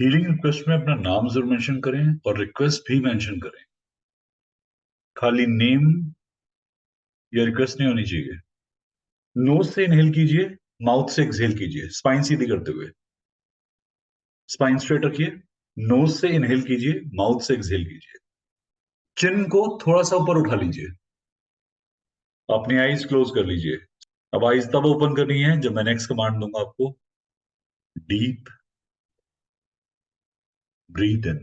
Healing request में अपना नाम जरूर मेंशन करें और रिक्वेस्ट भी मेंशन करें। खाली नेम या रिक्वेस्ट नहीं होनी चाहिए। नोज से इनहेल कीजिए, माउथ से एक्सहेल कीजिए, स्पाइन सीधी करते हुए। स्पाइन स्ट्रेट रखिए। नोज से इनहेल कीजिए, माउथ से एक्सहेल कीजिए। चिन को थोड़ा सा ऊपर उठा लीजिए। अपनी आईज क्लोज कर लीजिए। अब आईज तब ओपन करनी है जब मैं नेक्स्ट कमांड दूंगा आपको। Deep breath in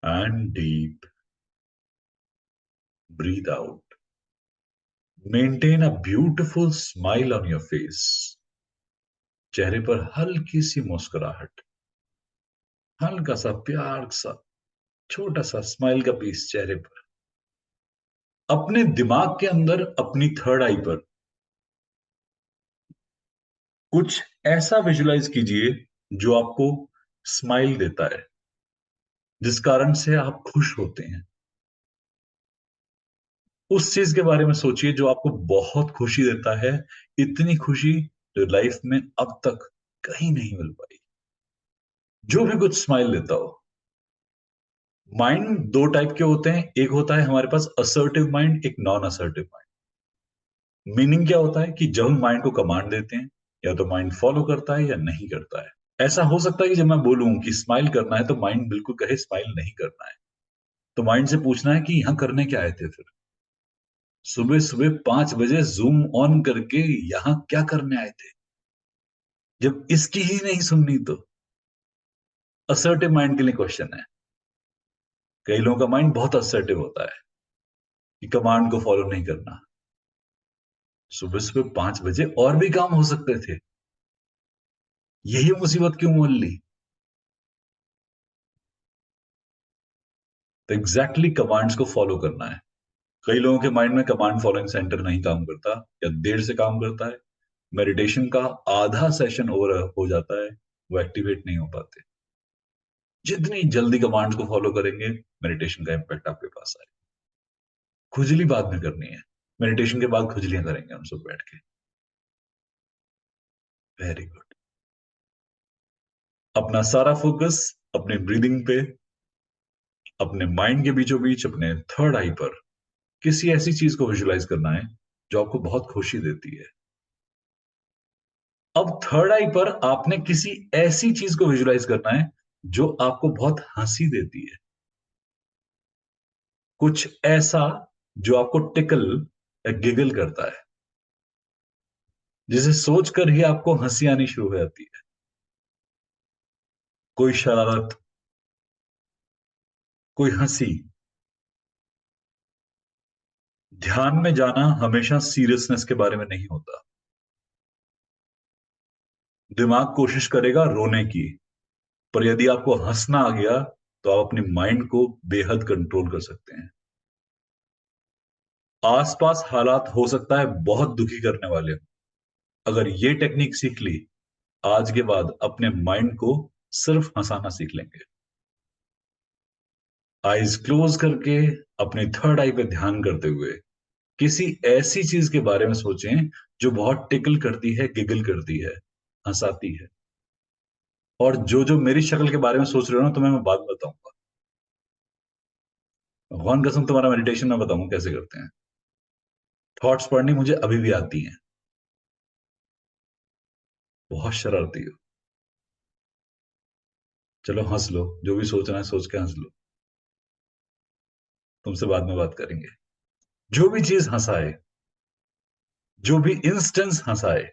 and deep breath out. Maintain a beautiful smile on your face. चेहरे पर हल्की सी मुस्कुराहट, हल्का सा प्यार सा छोटा सा स्माइल का पीस चेहरे पर। अपने दिमाग के अंदर अपनी थर्ड आई पर कुछ ऐसा विजुलाइज कीजिए जो आपको स्माइल देता है, जिस कारण से आप खुश होते हैं। उस चीज के बारे में सोचिए जो आपको बहुत खुशी देता है। इतनी खुशी जो लाइफ में अब तक कहीं नहीं मिल पाई, जो भी कुछ स्माइल देता हो। माइंड दो टाइप के होते हैं, एक होता है हमारे पास असर्टिव माइंड, एक नॉन असर्टिव माइंड। मीनिंग क्या होता है कि जब हम माइंड को कमांड देते हैं, या तो माइंड फॉलो करता है या नहीं करता है। ऐसा हो सकता है कि जब मैं बोलूं कि स्माइल करना है तो माइंड बिल्कुल कहे स्माइल नहीं करना है। तो माइंड से पूछना है कि यहां करने क्या आए थे फिर? सुबह सुबह 5 बजे जूम ऑन करके यहां क्या करने आए थे, जब इसकी ही नहीं सुननी तो? असर्टिव माइंड के लिए क्वेश्चन है। कई लोगों का माइंड बहुत असर्टिव होता है कि कमांड को फॉलो नहीं करना। सुबह सुबह 5 बजे और भी काम हो सकते थे, यही मुसीबत क्यों मोल ली? तो एग्जैक्टली कमांड्स को फॉलो करना है। कई लोगों के माइंड में कमांड फॉलोइंग सेंटर नहीं काम करता, या देर से काम करता है। मेडिटेशन का आधा सेशन ओवर हो जाता है, वो एक्टिवेट नहीं हो पाते। जितनी जल्दी कमांड्स को फॉलो करेंगे, मेडिटेशन का इंपैक्ट आपके पास आए। खुजली बाद में करनी है, मेडिटेशन के बाद खुजलियां करेंगे हम सब बैठ के। Very good. अपना सारा फोकस अपने ब्रीदिंग पे, अपने माइंड के बीचों बीच अपने थर्ड आई पर किसी ऐसी चीज को विजुलाइज करना है जो आपको बहुत खुशी देती है। अब थर्ड आई पर आपने किसी ऐसी चीज को विजुलाइज करना है जो आपको बहुत हंसी देती है। कुछ ऐसा जो आपको टिकल या गिगल करता है, जिसे सोचकर ही आपको हंसी आनी शुरू हो जाती है। कोई शरारत, कोई हंसी। ध्यान में जाना हमेशा सीरियसनेस के बारे में नहीं होता। दिमाग कोशिश करेगा रोने की, पर यदि आपको हंसना आ गया तो आप अपनी माइंड को बेहद कंट्रोल कर सकते हैं। आसपास हालात हो सकता है बहुत दुखी करने वाले हो, अगर ये टेक्निक सीख ली, आज के बाद अपने माइंड को सिर्फ हंसाना सीख लेंगे। आईज क्लोज करके अपने थर्ड आई पे ध्यान करते हुए किसी ऐसी चीज के बारे में सोचें जो बहुत टिकल करती है, गिगल करती है, हंसाती है। और जो जो मेरी शक्ल के बारे में सोच रहे हो ना, तुम्हें मैं बाद में बताऊंगा। भगवान कसम, तुम्हारा मेडिटेशन में बताऊंगा कैसे करते हैं। थॉट्स पढ़नी मुझे अभी भी आती हैं। बहुत शरारती हो। चलो हंस लो, जो भी सोचना है सोच के हंस लो। तुमसे बाद में बात करेंगे। जो भी चीज हंसाए, जो भी इंस्टेंस हंसाए,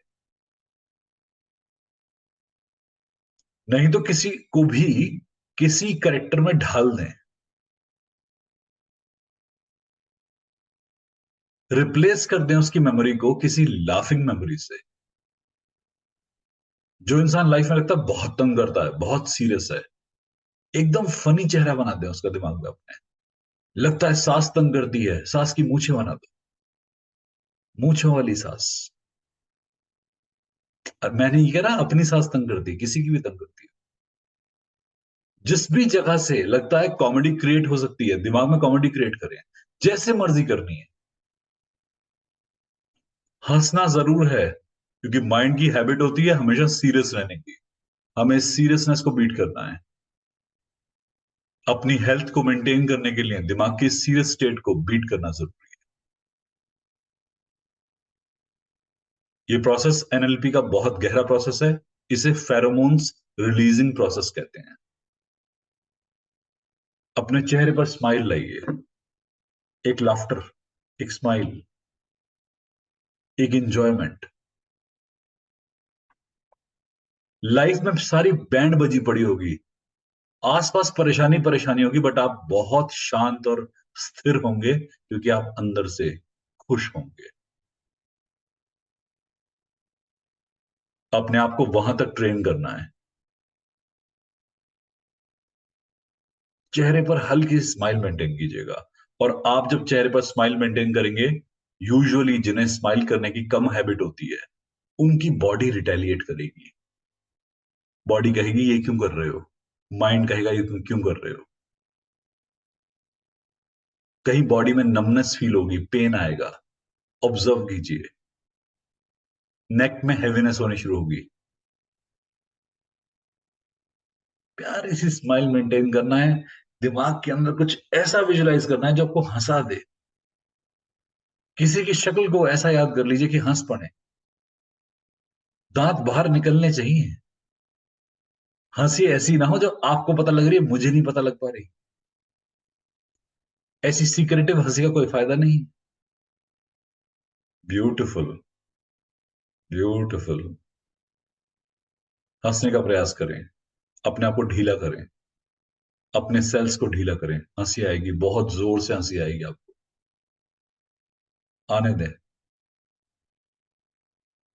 नहीं तो किसी को भी किसी करेक्टर में ढाल दें। रिप्लेस कर दें उसकी मेमोरी को किसी लाफिंग मेमोरी से। जो इंसान लाइफ में लगता है बहुत तंग करता है, बहुत सीरियस है, एकदम फनी चेहरा बना दें उसका दिमाग में अपने। लगता है सांस तंग करती है, सांस की मूछें बना दो, मूछों वाली सांस। और मैंने ये कह रहा अपनी सांस तंग करती है, किसी की भी तंग करती है। जिस भी जगह से लगता है कॉमेडी क्रिएट हो सकती है, दिमाग में कॉमेडी क्रिएट करें, जैसे मर्जी करनी है। हंसना जरूर है, क्योंकि माइंड की हैबिट होती है हमेशा सीरियस रहने की। हमें सीरियसनेस को बीट करना है। अपनी हेल्थ को मेंटेन करने के लिए दिमाग की सीरियस स्टेट को बीट करना जरूरी है। ये प्रोसेस एनएलपी का बहुत गहरा प्रोसेस है। इसे फेरोमोन्स रिलीजिंग प्रोसेस कहते हैं। अपने चेहरे पर स्माइल लाइए। एक लाफ्टर, एक स्माइल, एक इंजॉयमेंट। लाइफ में सारी बैंड बजी पड़ी होगी, आसपास परेशानी परेशानी होगी, बट आप बहुत शांत और स्थिर होंगे क्योंकि आप अंदर से खुश होंगे। अपने आप को वहां तक ट्रेन करना है। चेहरे पर हल्की स्माइल मेंटेन कीजिएगा। और आप जब चेहरे पर स्माइल मेंटेन करेंगे, यूजुअली जिन्हें स्माइल करने की कम हैबिट होती है, उनकी बॉडी रिटेलिएट करेगी। बॉडी कहेगी ये क्यों कर रहे हो, माइंड कहेगा ये तुम क्यों कर रहे हो। कहीं बॉडी में नमनेस फील होगी, पेन आएगा, ऑब्जर्व कीजिए। नेक में हेवीनेस होनी शुरू होगी। प्यारी सी स्माइल मेंटेन करना है। दिमाग के अंदर कुछ ऐसा विजुलाइज करना है जो आपको हंसा दे। किसी की शक्ल को ऐसा याद कर लीजिए कि हंस पड़े। दांत बाहर निकलने चाहिए। हंसी ऐसी ना हो जो आपको पता लग रही है, मुझे नहीं पता लग पा रही। ऐसी सीक्रेटिव हंसी का कोई फायदा नहीं। Beautiful, beautiful. हंसने का प्रयास करें। अपने आप को ढीला करें। अपने सेल्स को ढीला करें। हंसी आएगी, बहुत जोर से हंसी आएगी आपको। आने दें।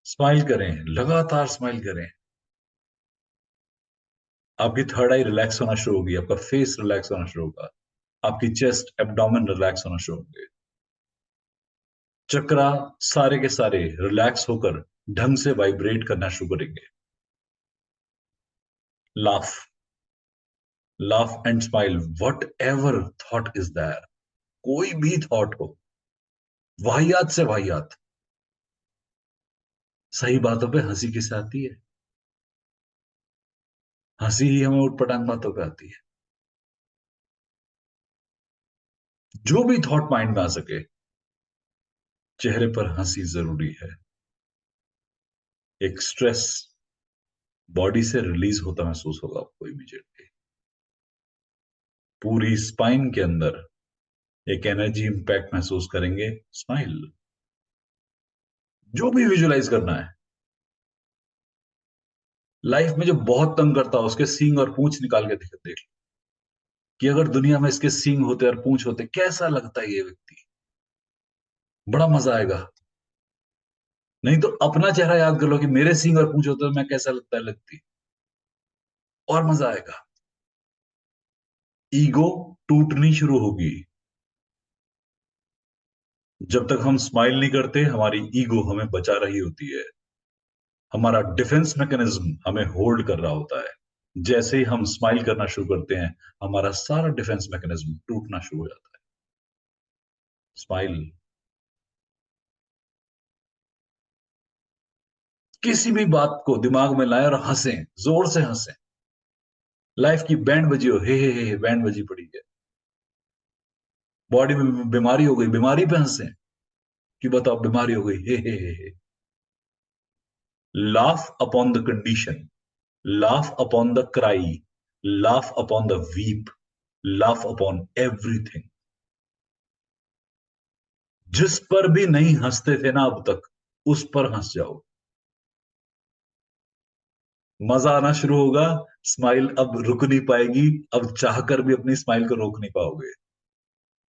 स्माइल करें, लगातार स्माइल करें। आपकी थर्ड आई रिलैक्स होना शुरू होगी, आपका फेस रिलैक्स होना शुरू होगा, आपकी चेस्ट एब्डोमेन रिलैक्स होना शुरू होंगे। चक्रा सारे के सारे रिलैक्स होकर ढंग से वाइब्रेट करना शुरू करेंगे। Laugh, laugh and smile, whatever thought is there. कोई भी थॉट हो, वाहियात से वाहियात, सही बातों पे हंसी किसे आती है? हंसी ही हमें उठपटांग बातों पे आती है। जो भी थॉट माइंड में आ सके, चेहरे पर हंसी जरूरी है। एक स्ट्रेस बॉडी से रिलीज होता महसूस होगा आपको इमीडिएटली। पूरी स्पाइन के अंदर एक एनर्जी इंपैक्ट महसूस करेंगे। स्माइल, जो भी विजुलाइज करना है। लाइफ में जो बहुत तंग करता हो उसके सींग और पूंछ निकाल के देख देख लो, कि अगर दुनिया में इसके सींग होते और पूंछ होते कैसा लगता है ये व्यक्ति। बड़ा मजा आएगा। नहीं तो अपना चेहरा याद कर लो कि मेरे सींग और पूंछ होते तो मैं कैसा लगता है, लगती। और मजा आएगा। ईगो टूटनी शुरू होगी। जब तक हम स्माइल नहीं करते, हमारी ईगो हमें बचा रही होती है। हमारा डिफेंस मैकेनिज्म हमें होल्ड कर रहा होता है। जैसे ही हम स्माइल करना शुरू करते हैं, हमारा सारा डिफेंस मैकेनिज्म टूटना शुरू हो जाता है। स्माइल। किसी भी बात को दिमाग में लाएं और हंसें, जोर से हंसें। लाइफ की बैंड बजी हो, हे बैंड बजी पड़ी है। बॉडी में बीमारी हो गई, बीमारी पे हंसें कि बताओ बीमारी हो गई, हे। Laugh upon the condition, laugh upon the cry, laugh upon the weep, laugh upon everything। जिस पर भी नहीं हंसते थे ना अब तक, उस पर हंस जाओ। मजा आना शुरू होगा। स्माइल अब रुक नहीं पाएगी। अब चाहकर भी अपनी स्माइल को रोक नहीं पाओगे।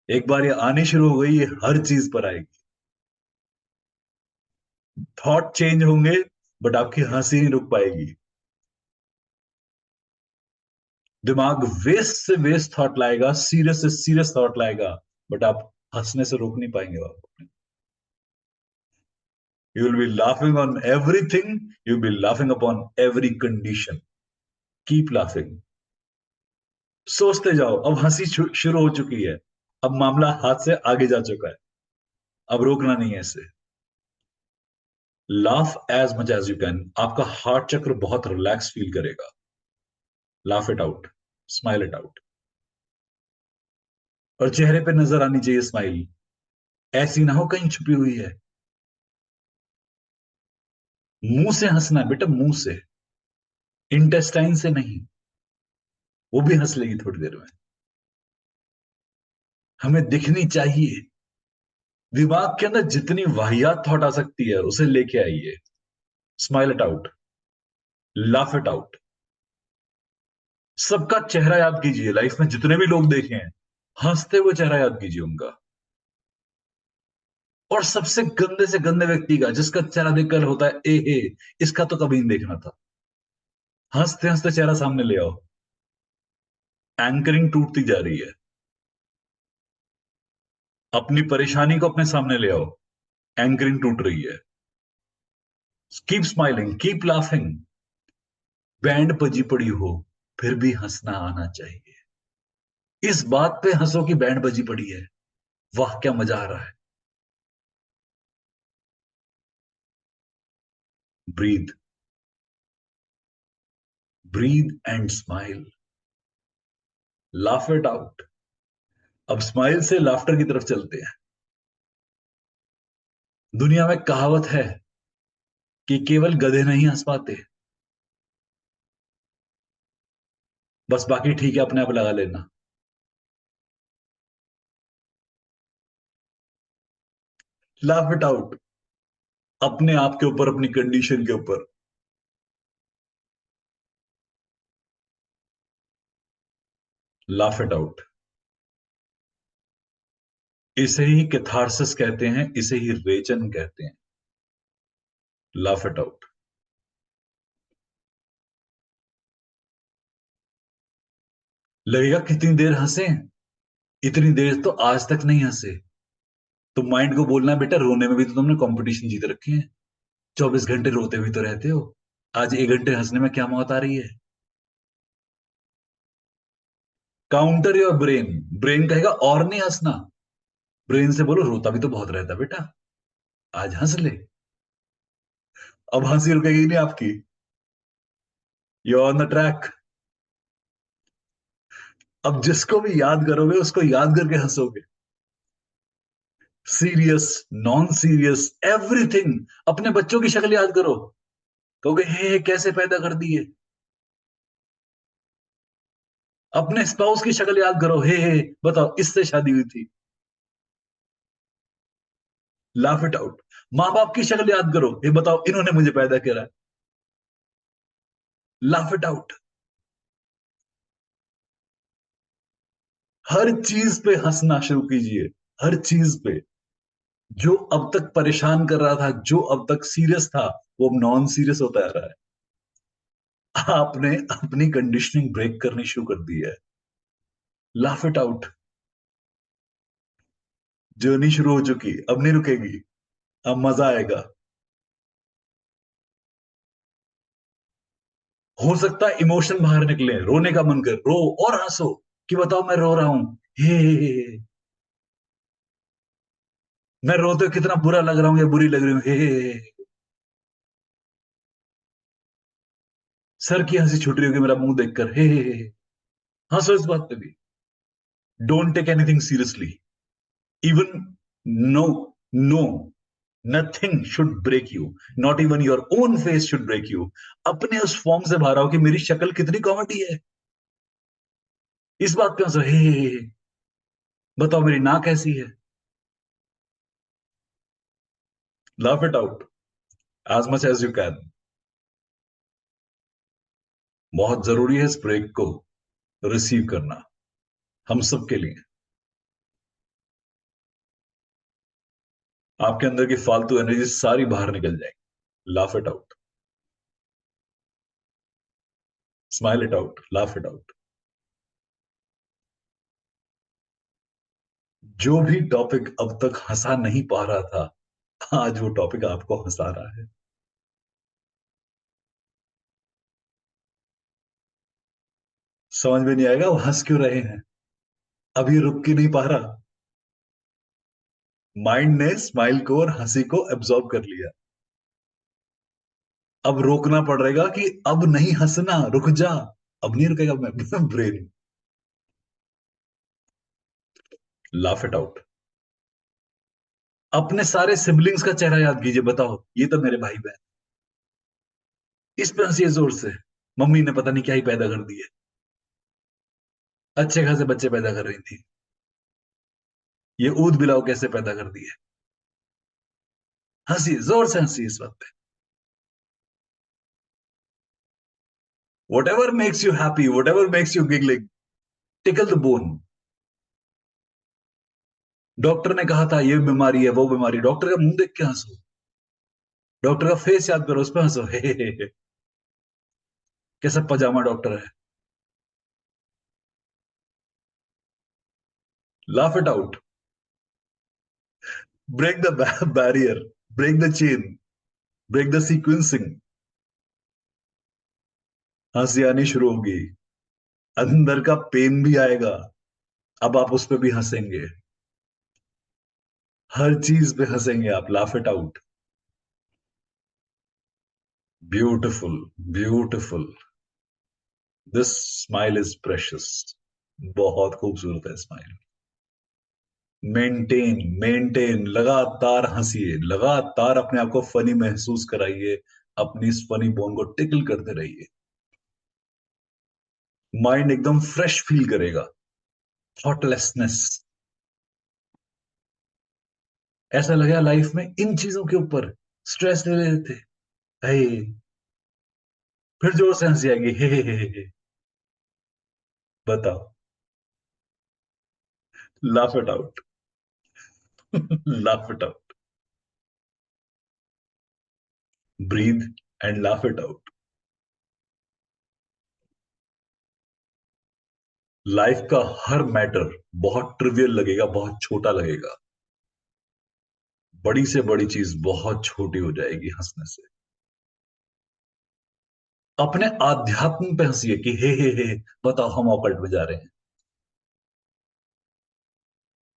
एक बार ये आनी शुरू हो गई, ये हर चीज पर आएगी। थॉट चेंज होंगे, बट आपकी हंसी नहीं रुक पाएगी। दिमाग वेस्ट से वेस्ट थॉट लाएगा, सीरियस से सीरियस थॉट लाएगा, बट आप हंसने से रोक नहीं पाएंगे आप। You will be laughing on everything. You'll be laughing upon every condition. Keep laughing. सोचते जाओ। अब हंसी शुरू हो चुकी है। अब मामला हाथ से आगे जा चुका है। अब रोकना नहीं है इसे। Laugh as much as you can. आपका हार्ट चक्र बहुत रिलैक्स फील करेगा। Laugh it out, smile it out. और चेहरे पे नजर आनी चाहिए स्माइल, ऐसी ना हो कहीं छुपी हुई है। मुंह से हंसना है बेटा, मुंह से, इंटेस्टाइन से नहीं। वो भी हंस लेगी थोड़ी देर में। हमें दिखनी चाहिए। दिमाग के अंदर जितनी वाहियात थॉट आ सकती है उसे लेके आइए। Smile it out, laugh it out. सबका चेहरा याद कीजिए, लाइफ में जितने भी लोग देखे हैं हंसते हुए चेहरा याद कीजिए उनका। और सबसे गंदे से गंदे व्यक्ति का जिसका चेहरा देखकर होता है ए, इसका तो कभी नहीं देखना था। हंसते हंसते चेहरा सामने ले आओ। एंकरिंग टूटती जा रही है। अपनी परेशानी को अपने सामने ले आओ। एंकरिंग टूट रही है। Keep smiling, keep laughing. Band बजी पड़ी हो फिर भी हंसना आना चाहिए। इस बात पे हंसो कि बैंड बजी पड़ी है, वाह क्या मजा आ रहा है। Breathe, breathe and smile, laugh it out. अब स्माइल से लाफ्टर की तरफ चलते हैं। दुनिया में कहावत है कि केवल गधे नहीं हंस पाते। बस बाकी ठीक है, अपने आप लगा लेना। लाफ इट आउट, अपने आप के ऊपर, अपनी कंडीशन के ऊपर। Laugh it out. इसे ही कैथारसिस कहते हैं, इसे ही रेचन कहते हैं। Laugh it out. लगेगा कितनी देर हंसे, इतनी देर तो आज तक नहीं हंसे। तो माइंड को बोलना है बेटा, रोने में भी तो तुमने कंपटीशन जीत रखे हैं। 24 घंटे रोते भी तो रहते हो। आज 1 घंटे हंसने में क्या मौत आ रही है। Counter your brain. ब्रेन कहेगा और नहीं हंसना। ब्रेन से बोलो रोता भी तो बहुत रहता बेटा, आज हंस ले। अब हंसी रुकेगी नहीं आपकी। You on the track. अब जिसको भी याद करोगे उसको याद करके हंसोगे। Serious, non serious, everything. अपने बच्चों की शक्ल याद करो, कहोगे हे कैसे पैदा कर दिए। अपने स्पाउस की शक्ल याद करो, हे बताओ इससे शादी हुई थी। Laugh it out. माँ बाप की शक्ल याद करो, ये बताओ इन्होंने मुझे पैदा करा। Laugh it out. हर चीज पे हंसना शुरू कीजिए, हर चीज पे। जो अब तक परेशान कर रहा था, जो अब तक सीरियस था, वो अब नॉन सीरियस होता जा रहा है। आपने अपनी कंडीशनिंग ब्रेक करनी शुरू कर दी है। Laugh it out. जर्नी शुरू हो चुकी, अब नहीं रुकेगी। अब मजा आएगा। हो सकता है इमोशन बाहर निकले, रोने का मन कर रो और हंसो कि बताओ मैं रो रहा हूं। हे, मैं रोते कितना बुरा लग रहा हूं या बुरी लग रही हूं। हे, सर की हंसी छूट रही होगी मेरा मुंह देखकर। हे, हंसो इस बात पे भी। Don't take anything seriously. Even no, no, nothing should break you. Not even your own face should break you. अपने उस फॉर्म से बाहर आओ कि मेरी शक्ल कितनी कॉमेडी है, इस बात पे हंसो। हे, बताओ मेरी नाक कैसी है। Laugh it out as much as you can. बहुत जरूरी है इस ब्रेक को रिसीव करना, हम सब के लिए। आपके अंदर की फालतू एनर्जी सारी बाहर निकल जाएगी। Laugh it out, smile it out, laugh it out. जो भी टॉपिक अब तक हंसा नहीं पा रहा था, आज वो टॉपिक आपको हंसा रहा है। समझ में नहीं आएगा वो हंस क्यों रहे हैं, अभी रुक के नहीं पा रहा। माइंड ने स्माइल को और हंसी को एब्जॉर्ब कर लिया। अब रोकना पड़ेगा कि अब नहीं हंसना, रुक जा। अब नहीं रुकेगा मैं ब्रेन। Laugh it out. अपने सारे सिबलिंग्स का चेहरा याद कीजिए, बताओ ये तो मेरे भाई बहन। इस पे हंसिए जोर से। मम्मी ने पता नहीं क्या ही पैदा कर दिए, अच्छे खासे बच्चे पैदा कर रही थी, ये ऊद बिलाव कैसे पैदा कर दिए। हंसिए, जोर से हंसिए इस बात पे। What ever makes you happy, what ever makes you giggling, tackle the bone. Doctor ने कहा था ये बीमारी है वो बीमारी, डॉक्टर का मुंह देख के हंसो, डॉक्टर का फेस याद करो, उस पर हंसो। हे। कैसा पजामा डॉक्टर है। Laugh it out. Break the barrier, break the chain, break the sequencing. हंसी आनी शुरू होगी, अंदर का पेन भी आएगा, अब आप उस पर भी हंसेंगे, हर चीज पे हंसेंगे आप। Laugh it out. Beautiful, beautiful. This smile is precious. बहुत खूबसूरत है स्माइल। मेंटेन, मेंटेन, लगातार हंसिए, लगातार अपने आप को फनी महसूस कराइए, अपनी इस फनी बोन को टिकल करते रहिए। माइंड एकदम फ्रेश फील करेगा, थॉटलेसनेस। ऐसा लगा लाइफ में इन चीजों के ऊपर स्ट्रेस ले रहे थे। हे, फिर जोर से हंसी आएगी। हे। बताओ। Laugh it out. Laugh it out. Breathe and laugh it out. Life का हर मैटर बहुत ट्रिवियल लगेगा, बहुत छोटा लगेगा, बड़ी से बड़ी चीज बहुत छोटी हो जाएगी हंसने से। अपने आध्यात्म पे हंसिए कि हे। बताओ हम ऑकल्ट में जा रहे हैं।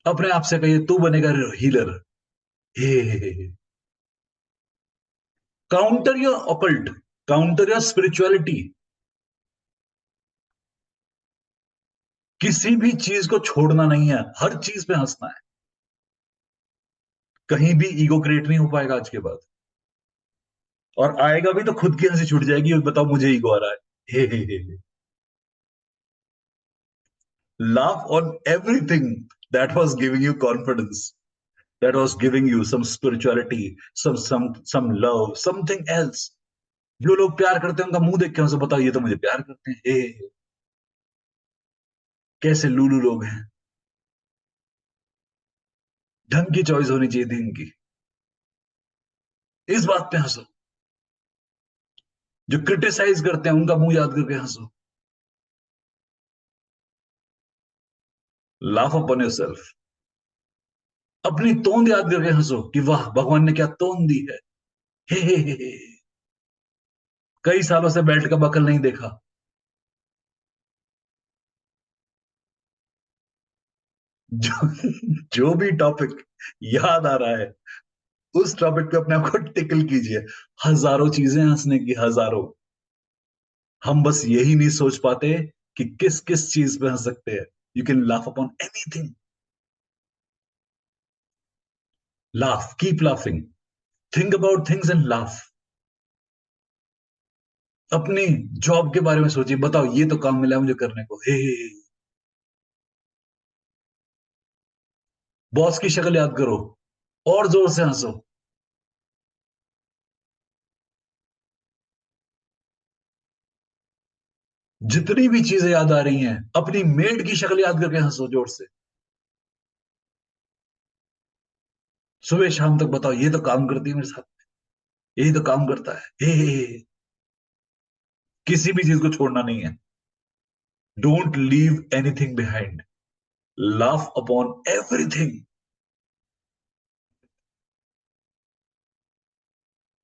अपने आप से कहिए तू बनेगा हीलर। हे। Counter your occult, counter your spirituality. किसी भी चीज को छोड़ना नहीं है, हर चीज पे हंसना है। कहीं भी ईगो क्रिएट नहीं हो पाएगा आज के बाद, और आएगा भी तो खुद की हंसी छूट जाएगी और बताओ मुझे ईगो आ रहा है। हे। Laugh on everything that was giving you confidence, that was giving you some spirituality, some love, something else. जो लोग प्यार करते हैं उनका मुंह देख के उनसे बताओ ये तो मुझे प्यार करते हैं। हे, कैसे लूलू लोग हैं। ढंग की चॉइस होनी चाहिए थी इनकी। इस बात पे हंसो। जो क्रिटिसाइज करते हैं उनका मुंह याद करके हंसो। Laugh upon your self. अपनी तोंद याद करके हंसो कि वाह भगवान ने क्या तोंद दी है। हे। कई सालों से बेल्ट का बकल नहीं देखा। जो जो भी टॉपिक याद आ रहा है उस टॉपिक पे अपने आप को टिकल कीजिए। हजारों चीजें हंसने की, हजारों। हम बस यही नहीं सोच पाते कि किस किस चीज पे हंस सकते हैं। You can laugh upon anything. Laugh, keep laughing, think about things and laugh. अपनी जॉब के बारे में सोचिए, बताओ ये तो काम मिला है मुझे करने को। हे। बॉस की शक्ल याद करो, और जोर से हंसो। जितनी भी चीजें याद आ रही हैं, अपनी मेड की शक्ल याद करके हंसो जोर से। सुबह शाम तक बताओ ये तो काम करती है मेरे साथ, यही तो काम करता है। हे। किसी भी चीज को छोड़ना नहीं है। Don't leave anything behind. Laugh upon everything.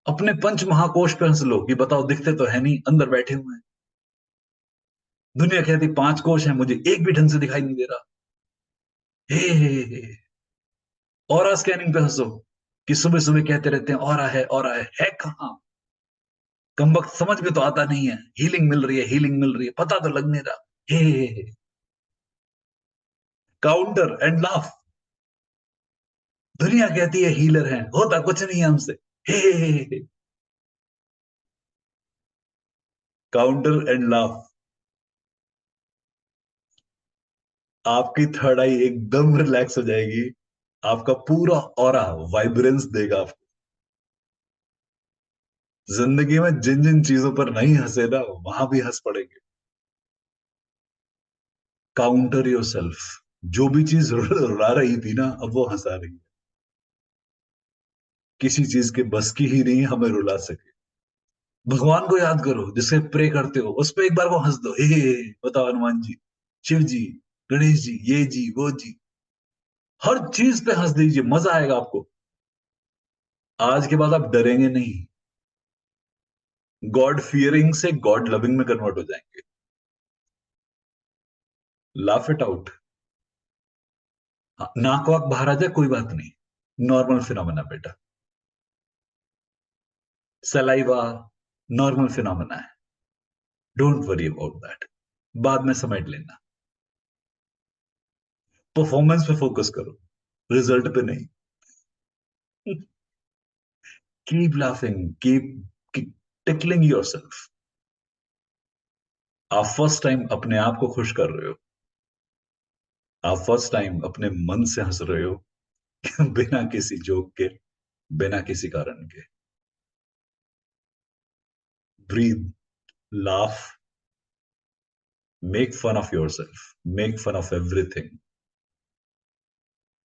अपने पंच महाकोश पे हंस लो कि बताओ दिखते तो है नहीं, अंदर बैठे हुए हैं। दुनिया कहती 5 कोश हैं, मुझे एक भी ढंग से दिखाई नहीं दे रहा। हे। ऑरा स्कैनिंग पे हंसो कि सुबह सुबह कहते रहते हैं ऑरा है, ऑरा है कहां। कम वक्त समझ में तो आता नहीं है, हीलिंग मिल रही है, हीलिंग मिल रही है, पता तो लग नहीं रहा। हे काउंटर एंड लाफ। दुनिया कहती है हीलर है, होता कुछ नहीं है हमसे। हे काउंटर एंड लाफ। आपकी थर्ड आई एकदम रिलैक्स हो जाएगी। आपका पूरा ऑरा वाइब्रेंस देगा आपको। जिंदगी में जिन जिन चीजों पर नहीं हंसे ना, वहां भी हंस पड़ेंगे। Counter your self. जो भी चीज रुला रही थी ना, अब वो हंसा रही है। किसी चीज के बस की ही नहीं हमें रुला सके। भगवान को याद करो जिससे प्रे करते हो, उस पर एक बार वो हंस दो। बताओ, हनुमान जी, शिव जी, गणेश जी, ये जी, वो जी, हर चीज पे हंस दीजिए, मजा आएगा आपको। आज के बाद आप डरेंगे नहीं। गॉड फियरिंग से गॉड लविंग में कन्वर्ट हो जाएंगे। Laugh it out. नाक वाक बाहर आ जाए कोई बात नहीं, नॉर्मल फिनोमेना बेटा। सलाइवा नॉर्मल फिनोमेना है। Don't worry about that. बाद में समझ लेना। परफॉर्मेंस पे फोकस करो, रिजल्ट पे नहीं। Keep laughing, keep tickling your self. आप फर्स्ट टाइम अपने आप को खुश कर रहे हो। आप फर्स्ट टाइम अपने मन से हंस रहे हो। बिना किसी जोक के, बिना किसी कारण के। Breathe, laugh, make fun of yourself, make fun of everything.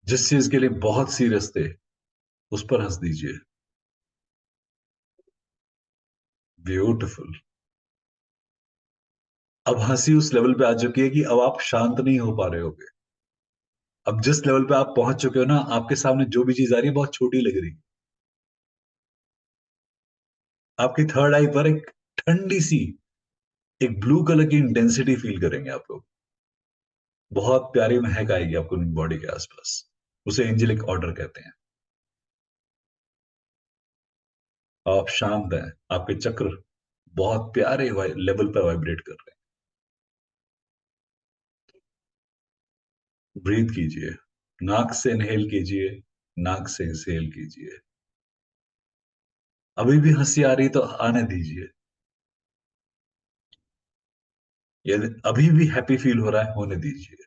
जिस चीज के लिए बहुत सीरियस थे, उस पर हंस दीजिए। ब्यूटिफुल। अब हंसी उस लेवल पे आ चुकी है कि अब आप शांत नहीं हो पा रहे होगे। अब जिस लेवल पे आप पहुंच चुके हो ना, आपके सामने जो भी चीज आ रही है बहुत छोटी लग रही है। आपकी थर्ड आई पर एक ठंडी सी, एक ब्लू कलर की इंटेंसिटी फील करेंगे आप लोग। बहुत प्यारी महक आएगी आपको बॉडी के आसपास। उसे एंजेलिक ऑर्डर कहते हैं। आप शांत हैं। आपके चक्र बहुत प्यारे लेवल पर वाइब्रेट कर रहे हैं। ब्रीथ कीजिए। नाक से इनहेल कीजिए, नाक से एक्सहेल कीजिए। अभी भी हंसी आ रही तो आने दीजिए। यदि अभी भी हैप्पी फील हो रहा है, होने दीजिए।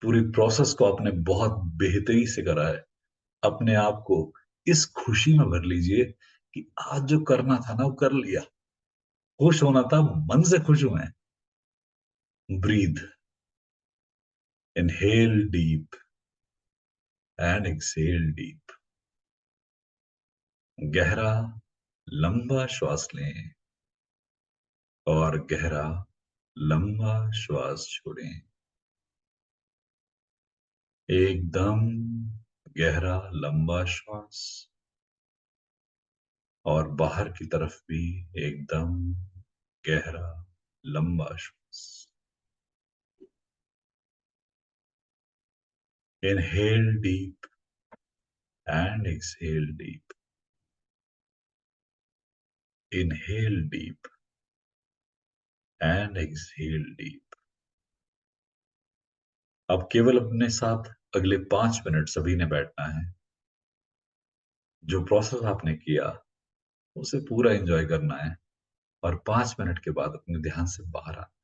पूरी प्रोसेस को आपने बहुत बेहतरी से करा है। अपने आप को इस खुशी में भर लीजिए कि आज जो करना था ना, वो कर लिया। खुश होना था, मन से खुश हुए हैं। Breathe, inhale deep and exhale deep. गहरा लंबा श्वास लें और गहरा लंबा श्वास छोड़ें। एकदम गहरा लंबा श्वास, और बाहर की तरफ भी एकदम गहरा लंबा श्वास। Inhale deep and exhale deep. Inhale deep and exhale deep. अब केवल अपने साथ अगले 5 मिनट सभी ने बैठना है। जो प्रोसेस आपने किया, उसे पूरा एंजॉय करना है। और 5 मिनट के बाद अपने ध्यान से बाहर आना।